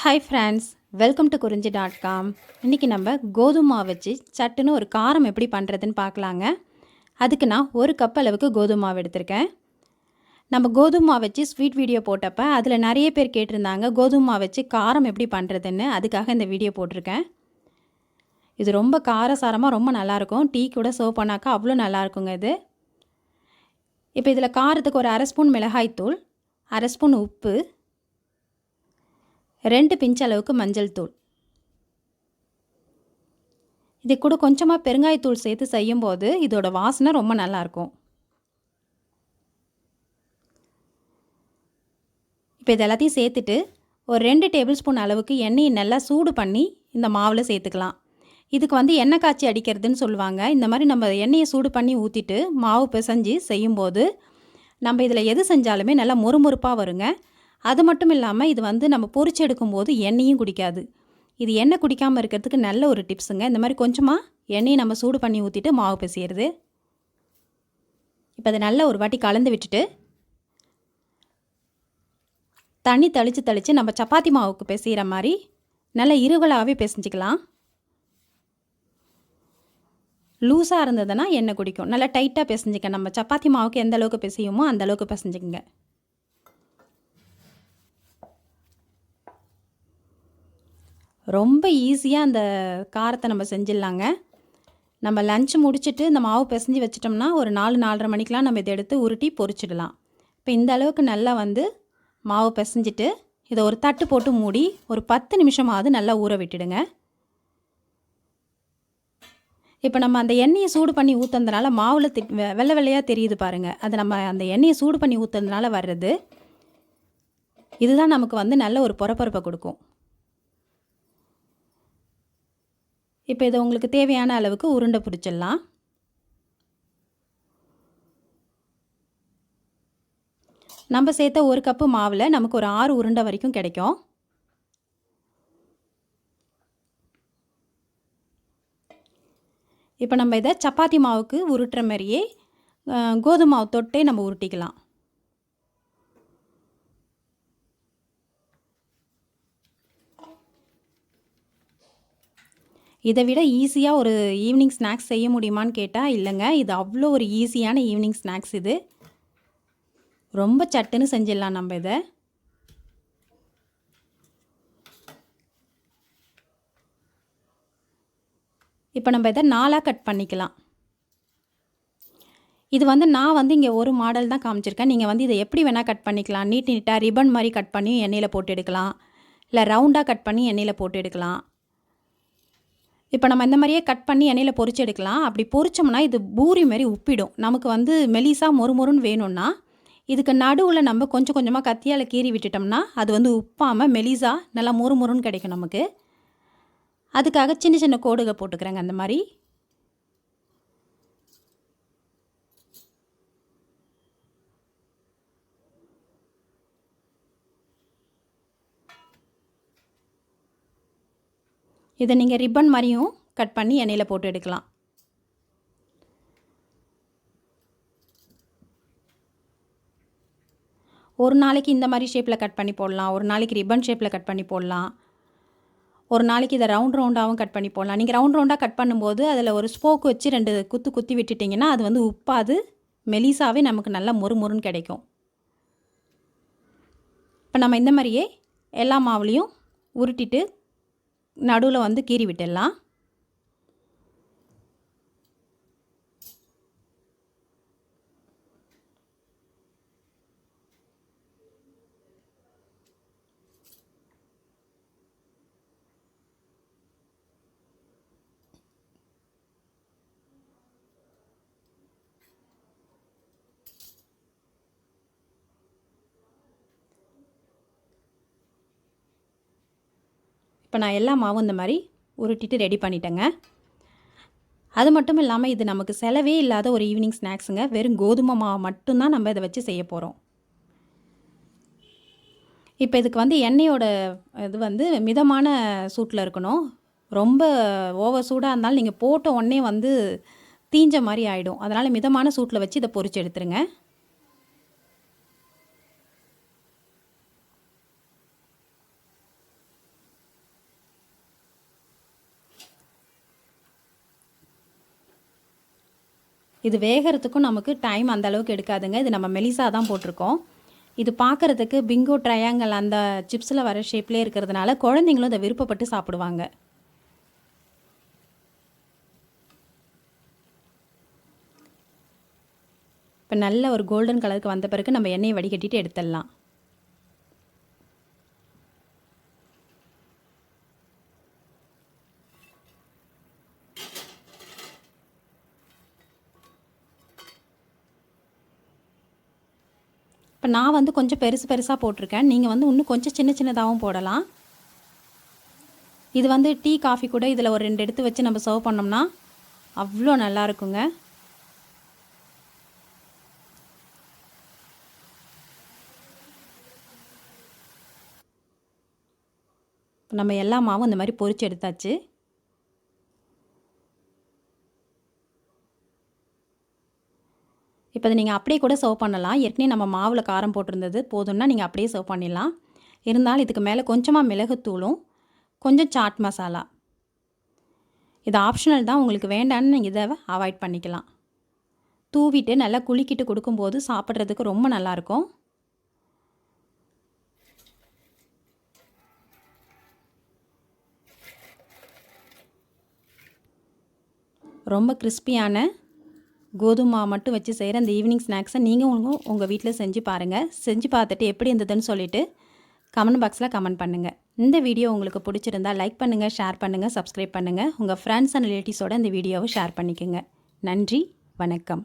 Hi friends, welcome to குறிஞ்சி.com. இன்றைக்கி நம்ம கோதுமை மாவு வச்சு சட்டுன்னு ஒரு காரம் எப்படி பண்ணுறதுன்னு பார்க்கலாங்க. அதுக்கு நான் ஒரு கப் அளவுக்கு கோதுமை மாவு எடுத்திருக்கேன். நம்ம கோதுமை மாவு வச்சு ஸ்வீட் வீடியோ போட்டப்போ அதில் நிறைய பேர் கேட்டிருந்தாங்க கோதுமை மாவு வச்சு காரம் எப்படி பண்ணுறதுன்னு. அதுக்காக இந்த வீடியோ போட்டிருக்கேன். இது ரொம்ப காரசாரமாக ரொம்ப நல்லாயிருக்கும். டீ கூட சர்வ் பண்ணாக்கா அவ்வளோ நல்லாயிருக்குங்க இது. இப்போ இதில் காரத்துக்கு ஒரு அரை ஸ்பூன் மிளகாய்த்தூள், அரை ஸ்பூன் உப்பு, 2 பிஞ்ச் அளவுக்கு மஞ்சள் தூள், இது கூட கொஞ்சமாக பெருங்காயத்தூள் சேர்த்து செய்யும்போது இதோட வாசனை ரொம்ப நல்லாயிருக்கும். இப்போ இது எல்லாத்தையும் சேர்த்துட்டு ஒரு 2 டேபிள் ஸ்பூன் அளவுக்கு எண்ணெயை நல்லா சூடு பண்ணி இந்த மாவில் சேர்த்துக்கலாம். இதுக்கு எண்ணெய் காய்ச்சி அடிக்கிறதுன்னு சொல்லுவாங்க. இந்த மாதிரி நம்ம எண்ணெயை சூடு பண்ணி ஊற்றிட்டு மாவு பிசைஞ்சு செய்யும்போது நம்ம இதில் எது செஞ்சாலுமே நல்லா மொறுமொறுப்பாக வருங்க. அது மட்டும் இல்லாமல் இது நம்ம பொரிச்சு எடுக்கும்போது எண்ணெயும் குடிக்காது. இது எண்ணெய் குடிக்காமல் இருக்கிறதுக்கு நல்ல ஒரு டிப்ஸுங்க. இந்த மாதிரி கொஞ்சமாக எண்ணெயை நம்ம சூடு பண்ணி ஊற்றிட்டு மாவு பிசையிறது. இப்போ அதை நல்லா ஒரு வாட்டி கலந்து விட்டுட்டு தண்ணி தெளித்து நம்ம சப்பாத்தி மாவுக்கு பிசைகிற மாதிரி நல்லா இருகலாகவே பிசைஞ்சிக்கலாம். லூஸாக இருந்ததுன்னா எண்ணெய் குடிக்கும். நல்லா டைட்டாக பிசைஞ்சிக்க. நம்ம சப்பாத்தி மாவுக்கு எந்த அளவுக்கு பிசையுமோ அந்த அளவுக்கு பிசைஞ்சிக்கங்க. ரொம்ப ஈஸியாக அந்த காரத்தை நம்ம செஞ்சிடலாங்க. நம்ம லஞ்ச் முடிச்சுட்டு இந்த மாவு பிசைஞ்சு வச்சிட்டோம்னா ஒரு 4-4:30 மணிக்கெலாம் நம்ம இதை எடுத்து உருட்டி பொரிச்சிடலாம். இப்போ இந்த அளவுக்கு நல்லா மாவு பிசைஞ்சிட்டு இதை ஒரு தட்டு போட்டு மூடி ஒரு 10 நிமிஷமாவது நல்லா ஊற விட்டுடுங்க. இப்போ நம்ம அந்த எண்ணெயை சூடு பண்ணி ஊற்றுறதுனால மாவில் வெள்ளை வெள்ளையாக தெரியுது பாருங்கள். அது நம்ம அந்த எண்ணெயை சூடு பண்ணி ஊற்றுறதுனால வர்றது. இதுதான் நமக்கு நல்ல ஒரு பொறப்பொறப்பை கொடுக்கும். இப்போ இதை உங்களுக்கு தேவையான அளவுக்கு உருண்டை பிடிச்சிடலாம். நம்ம சேர்த்த ஒரு கப்பு மாவில் நமக்கு ஒரு 6 உருண்டை வரைக்கும் கிடைக்கும். இப்போ நம்ம இதை சப்பாத்தி மாவுக்கு உருட்டுற மாதிரியே கோதுமை மாவு தொட்டே நம்ம உருட்டிக்கலாம். இதை விட ஈஸியாக ஒரு ஈவினிங் ஸ்நாக்ஸ் செய்ய முடியுமான்னு கேட்டால் இல்லைங்க. இது அவ்வளோ ஒரு ஈஸியான ஈவினிங் ஸ்நாக்ஸ். இது ரொம்ப சட்டுன்னு செஞ்சிடலாம் நம்ம இதை. இப்போ நம்ம இதை 4ஆக கட் பண்ணிக்கலாம். இது நான் இங்கே ஒரு மாடல் தான் காமிச்சிருக்கேன். நீங்கள் இதை எப்படி வேணால் கட் பண்ணிக்கலாம். நீட்டாக ரிப்பன் மாதிரி கட் பண்ணி எண்ணெயில் போட்டு எடுக்கலாம். இல்லை ரவுண்டாக கட் பண்ணி எண்ணெயில் போட்டு எடுக்கலாம். இப்போ நம்ம இந்த மாதிரியே கட் பண்ணி எண்ணெயில் பொரிச்சு எடுக்கலாம். அப்படி பொரிச்சோம்னா இது பூரி மாதிரி உப்பிடும். நமக்கு மெலிசா மொறுமொறுன்னு வேணும்னா இதுக்கு நடுவில் நம்ம கொஞ்சம் கொஞ்சமாக கத்தியால் கீறி விட்டுட்டோம்னா அது உப்பாமல் மெலிசா நல்லா மொறுமொறுன்னு கிடைக்கும் நமக்கு. அதுக்காக சின்ன சின்ன கோடுகள் போட்டுக்கிறேங்க அந்த மாதிரி. இதை நீங்கள் ரிப்பன் மாதிரியும் கட் பண்ணி எண்ணெயில் போட்டு எடுக்கலாம். ஒரு நாளைக்கு இந்த மாதிரி ஷேப்பில் கட் பண்ணி போடலாம். ஒரு நாளைக்கு ரிப்பன் ஷேப்பில் கட் பண்ணி போடலாம். ஒரு நாளைக்கு இதை ரவுண்டாகவும் கட் பண்ணி போடலாம். நீங்கள் ரவுண்டாக கட் பண்ணும்போது அதில் ஒரு ஸ்போக் வச்சு 2 குத்தி விட்டுட்டிங்கன்னா அது உப்பாது மெலிசாவே நமக்கு நல்லா மொறுமொறுன்னு கிடைக்கும். இப்போ நம்ம இந்த மாதிரியே எல்லா மாவுலேயும் உருட்டிட்டு நடுவில் கீறி விட்டுடலாம். இப்போ நான் எல்லா மாவும் இந்த மாதிரி உருட்டிட்டு ரெடி பண்ணிட்டேங்க. அது மட்டும் இல்லாமல் இது நமக்கு செலவே இல்லாத ஒரு ஈவினிங் ஸ்நாக்ஸுங்க. வெறும் கோதுமை மாவு மட்டும்தான் நம்ம இதை வச்சு செய்ய போகிறோம். இப்போ இதுக்கு எண்ணெயோட இது மிதமான சூட்டில் இருக்கணும். ரொம்ப ஓவர் சூடாக இருந்தாலும் நீங்கள் போட்ட உடனே தீஞ்ச மாதிரி ஆகிடும். அதனால் மிதமான சூட்டில் வச்சு இதை பொரிச்சு எடுத்துருங்க. இது வேகிறதுக்கும் நமக்கு டைம் அந்த அளவுக்கு எடுக்காதுங்க. இது நம்ம மெலிசா தான் போட்டிருக்கோம். இது பார்க்குறதுக்கு பிங்கோ ட்ரையாங்கிள் அந்த சிப்ஸில் வர ஷேப்லேயே இருக்கிறதுனால குழந்தைங்களும் இதை விருப்பப்பட்டு சாப்பிடுவாங்க. இப்போ நல்ல ஒரு கோல்டன் கலருக்கு வந்த பிறகு நம்ம எண்ணெயை வடிகட்டிட்டு எடுத்துடலாம். இப்போ நான் வந்து கொஞ்சம் பெருசு பெருசாக போட்டிருக்கேன். நீங்கள் வந்து இன்னும் கொஞ்சம் சின்ன சின்னதாகவும் போடலாம். இது வந்து டீ காஃபி கூட இதில் ஒரு 2 எடுத்து வச்சு நம்ம சர்வ் பண்ணோம்னா அவ்வளோ நல்லா இருக்குங்க. நம்ம எல்லா மாவும் இந்த மாதிரி பொரிச்சு எடுத்தாச்சு. இப்போ அதை நீங்கள் அப்படியே கூட சர்வ் பண்ணலாம். ஏற்கனவே நம்ம மாவில் காரம் போட்டிருந்தது போதும்னா நீங்கள் அப்படியே சர்வ் பண்ணிடலாம். இருந்தாலும் இதுக்கு மேலே கொஞ்சமாக மிளகுத்தூளும் கொஞ்சம் சாட் மசாலா, இது ஆப்ஷனல் தான், உங்களுக்கு வேண்டான்னு நீங்கள் இதை அவாய்ட் பண்ணிக்கலாம். தூவிட்டு நல்லா குலுக்கிட்டு கொடுக்கும்போது சாப்பிட்றதுக்கு ரொம்ப நல்லாயிருக்கும். ரொம்ப கிறிஸ்பியான கோதுமை மாவு மட்டும் வச்சு செய்கிற அந்த ஈவினிங் ஸ்நாக்ஸை நீங்கள் உங்கள் வீட்டில் செஞ்சு பாருங்கள். செஞ்சு பார்த்துட்டு எப்படி இருந்ததுன்னு சொல்லிவிட்டு கமெண்ட் பாக்ஸில் கமெண்ட் பண்ணுங்கள். இந்த வீடியோ உங்களுக்கு பிடிச்சிருந்தால் லைக் பண்ணுங்கள், ஷேர் பண்ணுங்கள், சப்ஸ்கிரைப் பண்ணுங்கள். உங்கள் ஃப்ரெண்ட்ஸ் அண்ட் ரிலேட்டிவ்ஸோடு இந்த வீடியோவை ஷேர் பண்ணிக்கோங்க. நன்றி, வணக்கம்.